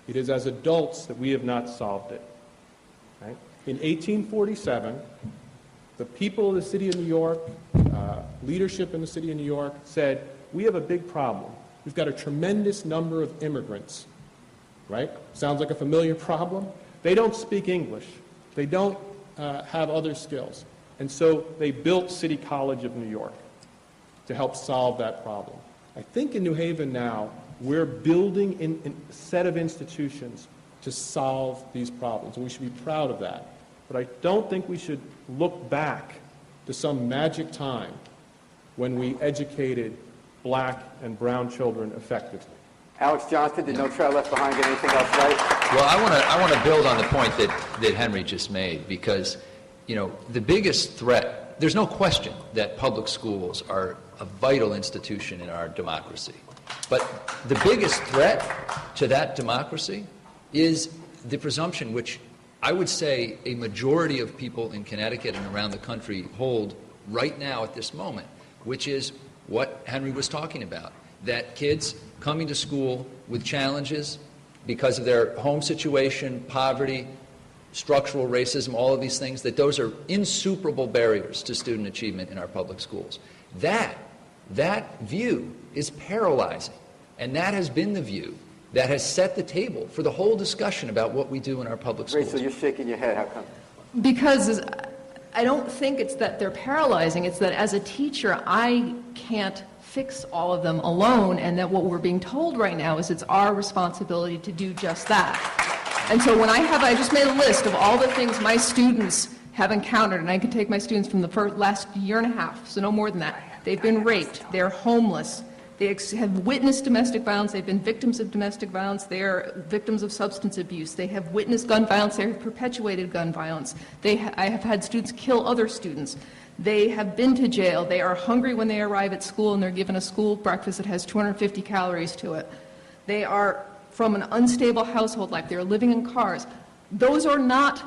S9: it is as adults that we have not solved it. Right? In 1847, the people of the city of New York, leadership in the city of New York, said, we have a big problem. We've got a tremendous number of immigrants, right? Sounds like a familiar problem. They don't speak English. They don't have other skills. And so they built City College of New York to help solve that problem. I think in New Haven now, we're building a set of institutions to solve these problems, and we should be proud of that. But I don't think we should look back to some magic time when we educated Black and brown children effectively.
S2: Alex Johnston, did No Child Left Behind get anything else right?
S14: Well, I want to build on the point that Henry just made, because, you know, the biggest threat, there's no question that public schools are a vital institution in our democracy. But the biggest threat to that democracy is the presumption, which I would say a majority of people in Connecticut and around the country hold right now at this moment, which is what Henry was talking about, that kids coming to school with challenges because of their home situation, poverty, structural racism, all of these things, that those are insuperable barriers to student achievement in our public schools. That view is paralyzing, and that has been the view that has set the table for the whole discussion about what we do in our public schools.
S2: Rachel, you're shaking your head. How come?
S11: Because I don't think it's that they're paralyzing. It's that as a teacher, I can't fix all of them alone, and that what we're being told right now is it's our responsibility to do just that. And so when I just made a list of all the things my students have encountered, and I can take my students from the last year and a half, so no more than that. They've been raped, they're homeless, they have witnessed domestic violence, they've been victims of domestic violence, they are victims of substance abuse, they have witnessed gun violence, they have perpetuated gun violence, I have had students kill other students, they have been to jail, they are hungry when they arrive at school and they're given a school breakfast that has 250 calories to it, they are from an unstable household life, they're living in cars. Those are not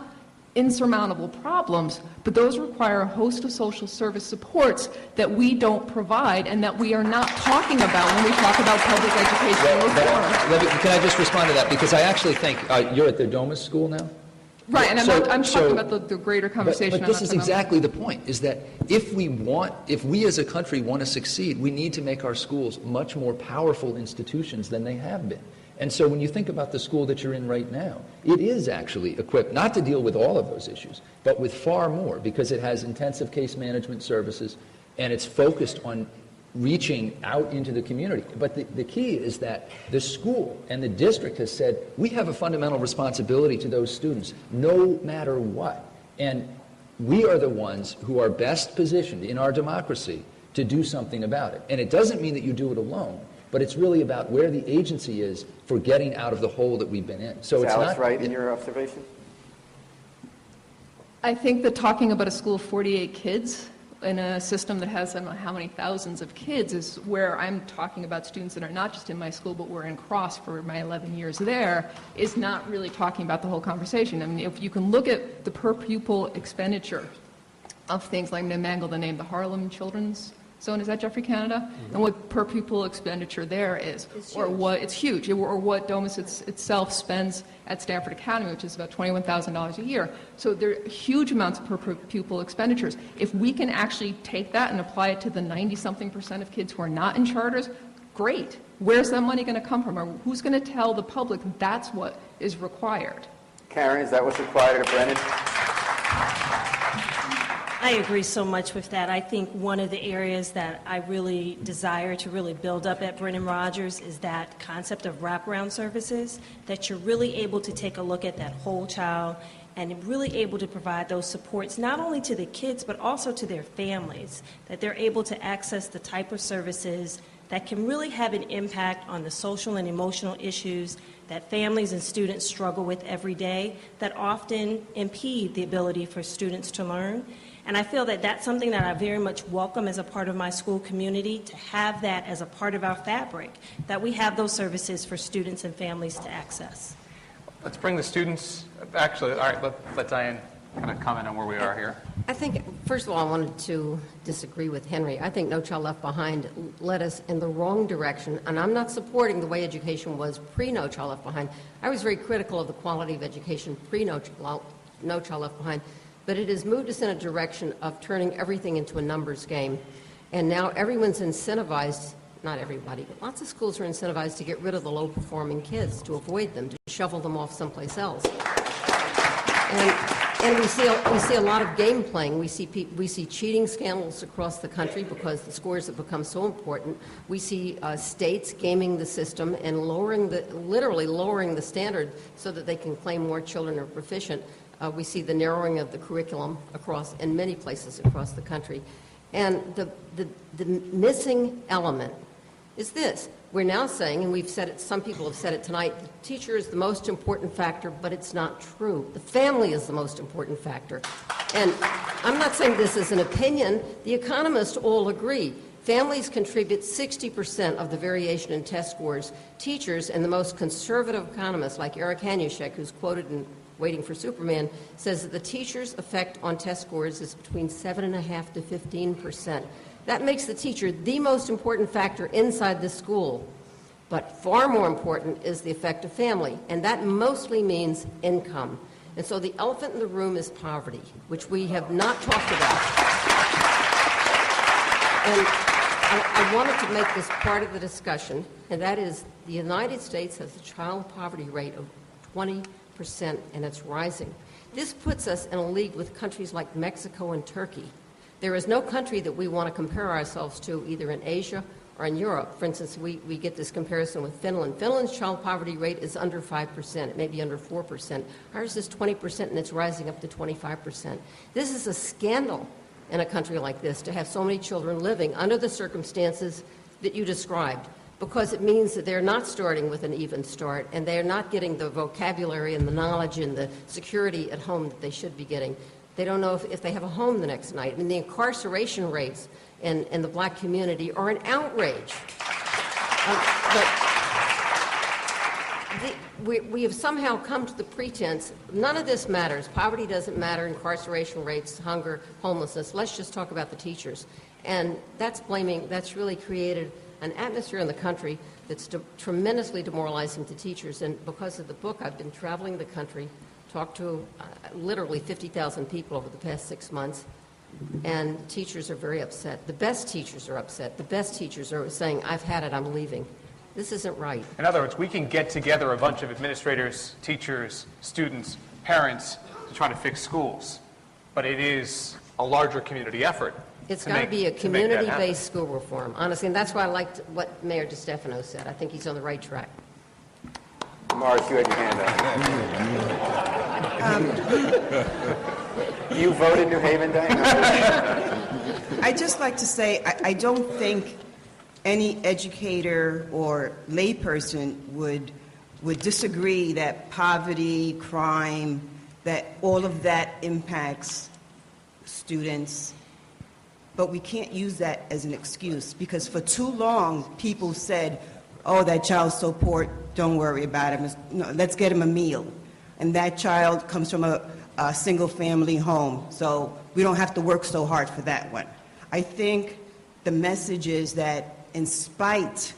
S11: insurmountable problems, but those require a host of social service supports that we don't provide and that we are not talking about when we talk about public education reform.
S14: Can I just respond to that? Because I actually think you're at the Domus School now?
S11: Right, and I'm talking about the greater conversation.
S14: But this is exactly the point, is that if we as a country want to succeed, we need to make our schools much more powerful institutions than they have been. And so when you think about the school that you're in right now, it is actually equipped not to deal with all of those issues, but with far more, because it has intensive case management services, and it's focused on reaching out into the community. But the key is that the school and the district has said, we have a fundamental responsibility to those students, no matter what. And we are the ones who are best positioned in our democracy to do something about it. And it doesn't mean that you do it alone, but it's really about where the agency is for getting out of the hole that we've been in. So it's
S2: Alice
S14: not
S2: right in your observation?
S11: I think that talking about a school of 48 kids in a system that has I don't know how many thousands of kids is where I'm talking about students that are not just in my school but were in Cross for my 11 years there, is not really talking about the whole conversation. I mean, if you can look at the per pupil expenditure of things like, I'm going to mangle the name, the Harlem Children's Zone, is that Jeffrey, Canada? And what per pupil expenditure there is, or what it's huge, or what Domus itself spends at Stanford Academy, which is about $21,000 a year. So there are huge amounts of per pupil expenditures. If we can actually take that and apply it to the 90-something% of kids who are not in charters, great. Where's that money going to come from? Or who's going to tell the public that's what is required?
S2: Karen, is that what's required of Brennan?
S6: I agree so much with that. I think one of the areas that I really desire to really build up at Brennan Rogers is that concept of wraparound services, that you're really able to take a look at that whole child and really able to provide those supports not only to the kids but also to their families, that they're able to access the type of services that can really have an impact on the social and emotional issues that families and students struggle with every day that often impede the ability for students to learn. And I feel that that's something that I very much welcome as a part of my school community, to have that as a part of our fabric, that we have those services for students and families to access.
S5: Let's bring the students, actually, all right, let Diane kind of comment on where we are here.
S1: I think, first of all, I wanted to disagree with Henry. I think No Child Left Behind led us in the wrong direction, and I'm not supporting the way education was pre-No Child Left Behind. I was very critical of the quality of education pre-No Child Left Behind, but it has moved us in a direction of turning everything into a numbers game. And now everyone's incentivized, not everybody, but lots of schools are incentivized to get rid of the low-performing kids, to avoid them, to shovel them off someplace else. And we see a lot of game playing. We see cheating scandals across the country because the scores have become so important. We see states gaming the system and literally lowering the standard so that they can claim more children are proficient. We see the narrowing of the curriculum in many places across the country. And the missing element is this. We're now saying, and we've said it, some people have said it tonight, the teacher is the most important factor, but it's not true. The family is the most important factor. And I'm not saying this is an opinion. The economists all agree. Families contribute 60% of the variation in test scores. Teachers and the most conservative economists, like Eric Hanushek, who's quoted in Waiting for Superman, says that the teacher's effect on test scores is between 7.5% to 15%. That makes the teacher the most important factor inside the school. But far more important is the effect of family, and that mostly means income. And so the elephant in the room is poverty, which we have not talked about. And I wanted to make this part of the discussion, and that is the United States has a child poverty rate of 20%, and it's rising. This puts us in a league with countries like Mexico and Turkey. There is no country that we want to compare ourselves to, either in Asia or in Europe. For instance, we get this comparison with Finland. Finland's child poverty rate is under 5%. It may be under 4%. Ours is 20%, and it's rising up to 25%. This is a scandal in a country like this, to have so many children living under the circumstances that you described, because it means that they're not starting with an even start, and they're not getting the vocabulary and the knowledge and the security at home that they should be getting. They don't know if they have a home the next night. I mean, the incarceration rates in the black community are an outrage. We have somehow come to the pretense, none of this matters. Poverty doesn't matter, incarceration rates, hunger, homelessness. Let's just talk about the teachers. And that's really created an atmosphere in the country that's tremendously demoralizing to teachers. And because of the book, I've been traveling the country, talked to literally 50,000 people over the past 6 months, and teachers are very upset. The best teachers are upset. The best teachers are saying, I've had it, I'm leaving. This isn't right.
S5: In other words, we can get together a bunch of administrators, teachers, students, parents to try to fix schools, but it is a larger community effort
S1: It's
S5: to
S1: got to
S5: make-
S1: be a
S5: to make that happen.
S1: community-based school reform, honestly, and that's why I liked what Mayor DeStefano said. I think he's on the right track.
S2: Morris, you had your hand up. You vote in New Haven, Diane?
S7: I'd just like to say, I don't think any educator or layperson would disagree that poverty, crime, that all of that impacts students. But we can't use that as an excuse, because for too long, people said, oh, that child's so poor, don't worry about him. No, let's get him a meal. And that child comes from a single-family home, so we don't have to work so hard for that one. I think the message is that in spite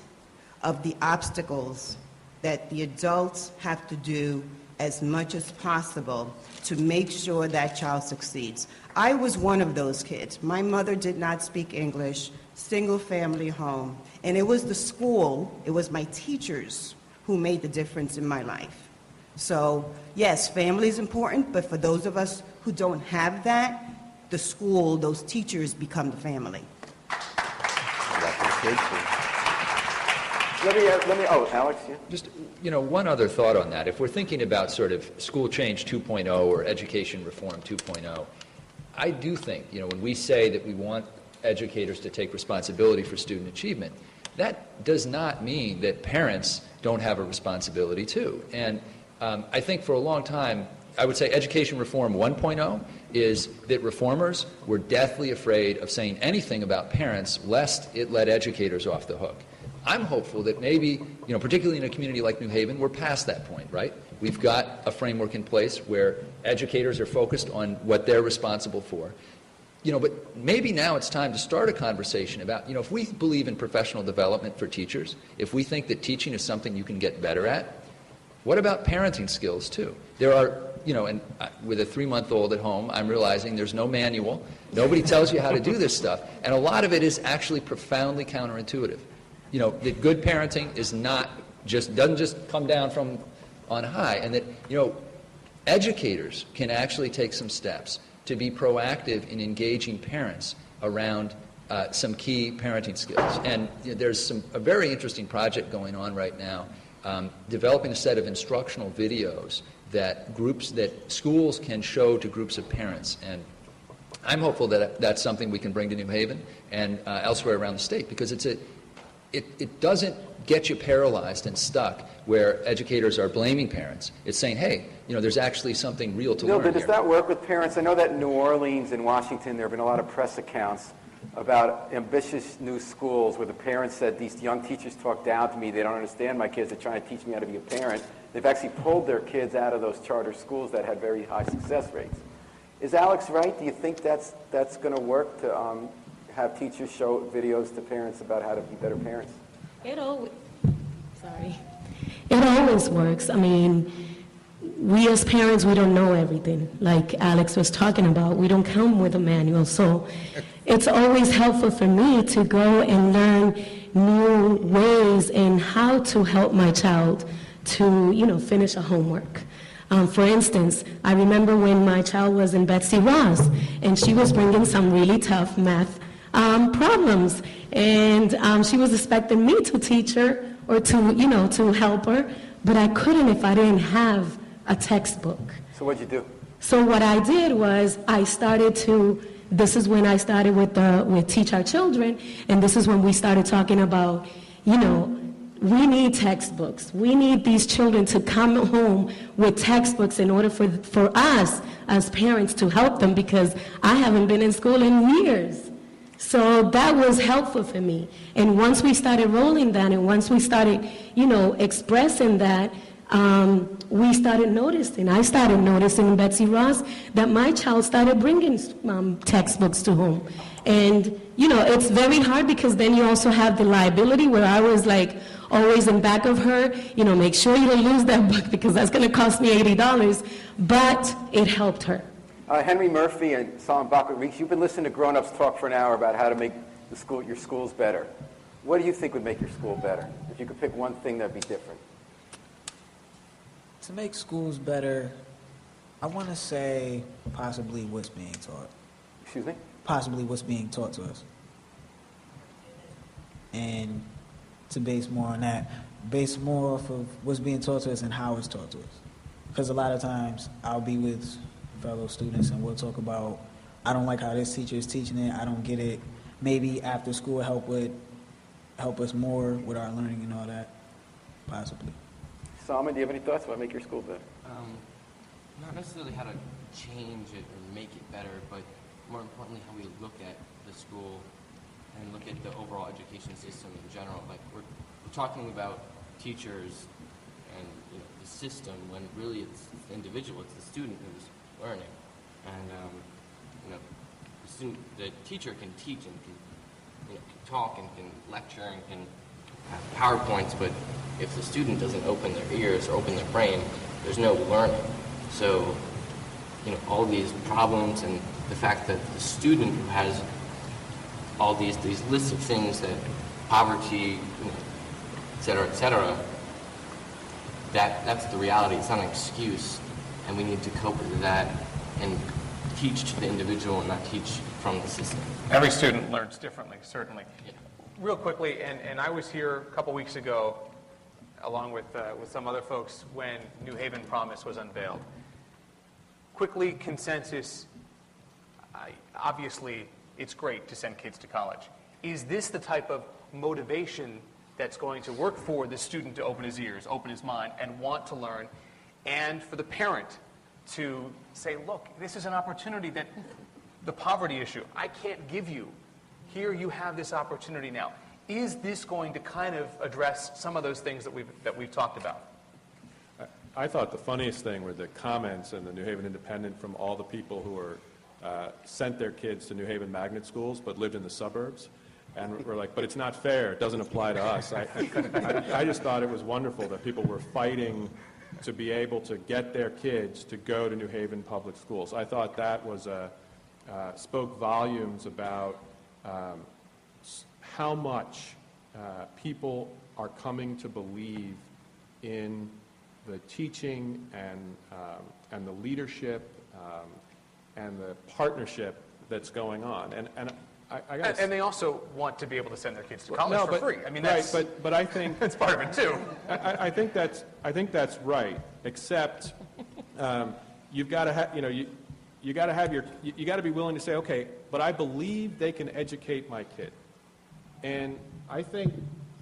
S7: of the obstacles, that the adults have to do as much as possible to make sure that child succeeds. I was one of those kids. My mother did not speak English, single-family home, and it was the school, it was my teachers who made the difference in my life. So, yes, family is important, but for those of us who don't have that, the school, those teachers become the family.
S2: Alex, yeah?
S14: Just, one other thought on that. If we're thinking about sort of school change 2.0 or education reform 2.0, I do think, when we say that we want educators to take responsibility for student achievement, that does not mean that parents don't have a responsibility too. And I think for a long time, I would say education reform 1.0 is that reformers were deathly afraid of saying anything about parents lest it let educators off the hook. I'm hopeful that maybe, particularly in a community like New Haven, we're past that point, right? We've got a framework in place where educators are focused on what they're responsible for. But maybe now it's time to start a conversation about, if we believe in professional development for teachers, if we think that teaching is something you can get better at, what about parenting skills too? There are, and with a 3-month-old at home, I'm realizing there's no manual. Nobody tells you how to do this stuff. And a lot of it is actually profoundly counterintuitive. That good parenting is doesn't just come down from on high, and that, educators can actually take some steps to be proactive in engaging parents around some key parenting skills. And there's a very interesting project going on right now, developing a set of instructional videos that schools can show to groups of parents. And I'm hopeful that that's something we can bring to New Haven and elsewhere around the state, because it doesn't get you paralyzed and stuck where educators are blaming parents. It's saying, hey, there's actually something real to learn
S2: But does
S14: here.
S2: that work with parents? I know that in New Orleans and Washington, there have been a lot of press accounts about ambitious new schools where the parents said, these young teachers talk down to me, they don't understand my kids, they're trying to teach me how to be a parent. They've actually pulled their kids out of those charter schools that had very high success rates. Is Alex right? Do you think that's going to work to have teachers show videos to parents about how to be better parents?
S6: It always works. I mean, we as parents, we don't know everything. Like Alex was talking about, we don't come with a manual. So it's always helpful for me to go and learn new ways in how to help my child to, finish a homework. For instance, I remember when my child was in Betsy Ross, and she was bringing some really tough math problems. And she was expecting me to teach her or to help her, but I couldn't if I didn't have a textbook.
S2: So what'd you do?
S6: So what I did was this is when I started with Teach Our Children, and this is when we started talking about, we need textbooks. We need these children to come home with textbooks in order for us as parents to help them, because I haven't been in school in years. So that was helpful for me. And once we started rolling that, and once we started, expressing that, I started noticing in Betsy Ross that my child started bringing textbooks to home. And, it's very hard, because then you also have the liability where I was like always in back of her, make sure you don't lose that book, because that's going to cost me $80. But it helped her.
S2: Henry Murphy and Solomon Bachman-Reeks, you've been listening to grown-ups talk for an hour about how to make your schools better. What do you think would make your school better? If you could pick one thing that'd be different.
S12: To make schools better, I want to say possibly what's being taught.
S2: Excuse me?
S12: possibly what's being taught to us. And to base more on that, base more off of what's being taught to us and how it's taught to us. Because a lot of times I'll be with fellow students and we'll talk about, I don't like how this teacher is teaching it, I don't get it. Maybe after school help us more with our learning and all that, possibly.
S2: Salman, do you have any thoughts about make your school better?
S13: Not necessarily how to change it or make it better, but more importantly, how we look at the school and look at the overall education system in general. Like we're talking about teachers and the system when really it's the individual, it's the student who's learning. And the teacher can teach and can talk and can lecture and can have PowerPoints, but if the student doesn't open their ears or open their brain, there's no learning. So, all these problems and the fact that the student who has all these lists of things that poverty, et cetera, that's the reality. It's not an excuse, and we need to cope with that and teach to the individual and not teach from the system.
S5: Every student learns differently, certainly.
S13: Yeah.
S5: Real quickly, and I was here a couple weeks ago, along with some other folks, when New Haven Promise was unveiled. Quickly, consensus, obviously, it's great to send kids to college. Is this the type of motivation that's going to work for the student to open his ears, open his mind, and want to learn, and for the parent to say, look, this is an opportunity that the poverty issue, I can't give you. Here you have this opportunity now. Is this going to kind of address some of those things that we've talked about?
S9: I thought the funniest thing were the comments in the New Haven Independent from all the people who were sent their kids to New Haven magnet schools but lived in the suburbs. And we're like, but it's not fair. It doesn't apply to us. I just thought it was wonderful that people were fighting to be able to get their kids to go to New Haven public schools. I thought that was spoke volumes about how much people are coming to believe in the teaching and the leadership and the partnership that's going on.
S5: And they also want to be able to send their kids to college for free. I mean, that's
S9: right, but I think
S5: that's part of it too.
S9: I think that's right. Except you've got to have you got to be willing to say, okay, but I believe they can educate my kid, and I think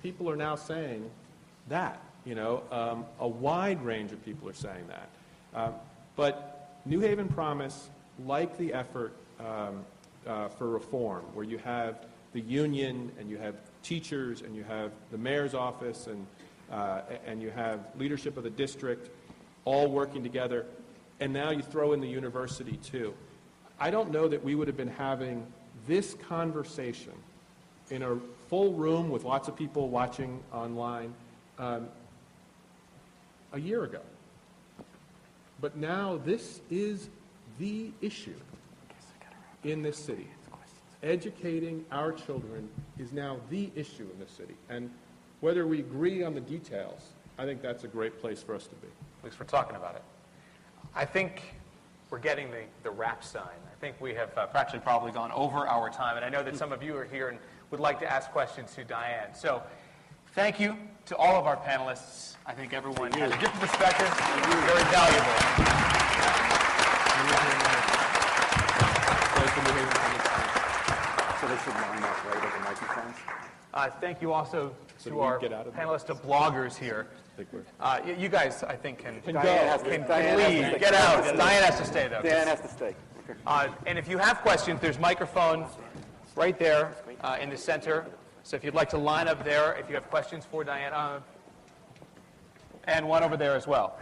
S9: people are now saying that. A wide range of people are saying that. But New Haven Promise, like the effort for reform, where you have the union and you have teachers and you have the mayor's office and you have leadership of the district all working together, and now you throw in the university too. I don't know that we would have been having this conversation in a full room with lots of people watching online a year ago. But now this is the issue in this city. Educating our children is now the issue in this city. And whether we agree on the details, I think that's a great place for us to be.
S5: At least we're talking about it. I think we're getting the wrap sign. I think we have actually probably gone over our time, and I know that some of you are here and would like to ask questions to Diane. So thank you to all of our panelists. I think everyone has a different perspective. Very valuable.
S2: So they should line up, right, with the microphones?
S5: Thank you also to our panelists, to bloggers here. You guys, I think, can leave. Get out. Diane has to stay, though.
S2: Diane has to stay.
S5: And if you have questions, there's microphones right there in the center. So if you'd like to line up there, if you have questions for Diane, and one over there as well.